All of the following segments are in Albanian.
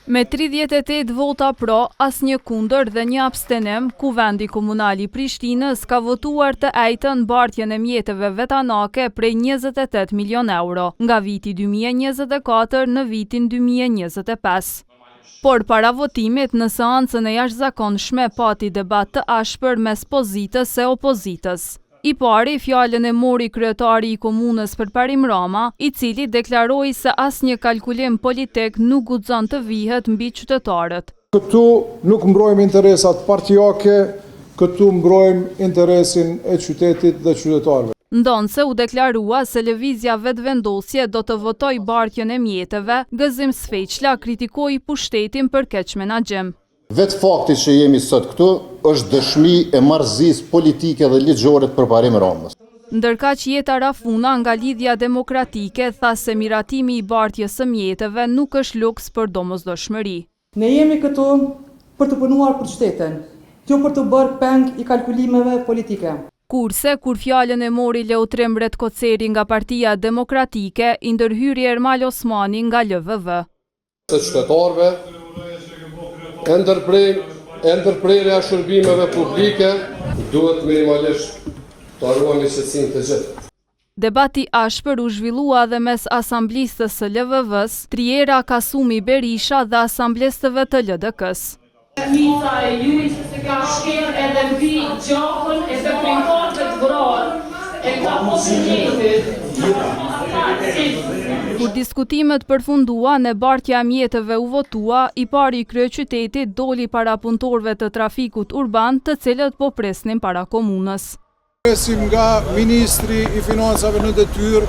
Me 38 vota pro, asnjë kundër dhe një abstenim, Kuvendi Komunal i Prishtinës ka votuar të ejtën mbartjen e mjeteve vetanake prej 28 milion euro, nga viti 2024 në vitin 2025. Por para votimit në seancën e jashtëzakonshme pati debat të ashpër mes pozitës e opozitës. I pari fjalën e mori kryetari i komunës Përparim Rama, i cili deklaroi se asnjë kalkulim politik nuk guxon të vihet mbi qytetarët. Këtu nuk mbrojmë interesat partijake, këtu mbrojmë interesin e qytetit dhe qytetarëve. Ndonse u deklarua se lëvizja vetëvendosje do të votoj bartjen e mjeteve, Gëzim Sfeqla kritikoi pushtetin për keq menaxhim. Vetë fakti që jemi sot këtu është dëshmi e marrëzisë politike dhe ligjore të Përparim Ramës. Ndërkaq Jeta Rafuna nga Lidhja Demokratike tha se miratimi i bartjes së mjeteve nuk është luks për domosdoshmëri. Ne jemi këtu për të punuar për qytetin, jo për të bërë peng i kalkulimeve politike. Kurse, kur fjalën e mori Leutrim Retkoceri nga Partia Demokratike, i ndërhyri Ermal Osmani nga LVV. Se qytetarëve, ndërprerja shërbimeve publike duhet minimalisht të ruajmë qetësinë të gjithë. Debati ashpër u zhvillua dhe mes asamblistës së LVV-s, Triera Kasumi Berisha dhe asamblistëve të LDK-s. Mita e jujt ka shkel edhe mbi gjakën e veprimtarëve të vrarë, e ka posibilitetin. Kur diskutimet përfunduan e bartja e mjeteve u votua, i pari i kryeqytetit doli para punëtorëve të trafikut urban, të cilët po presnin para komunës. Presim nga Ministri i Financave në detyrë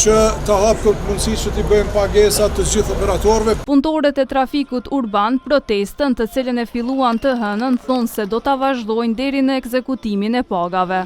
që të hapë këtë mundësi që t'i bëjmë pagesat të gjithë operatorëve. Punëtorët e trafikut urban protestën, të cilën e filluan të hënën, thonë se do ta vazhdojnë deri në ekzekutimin e pagave.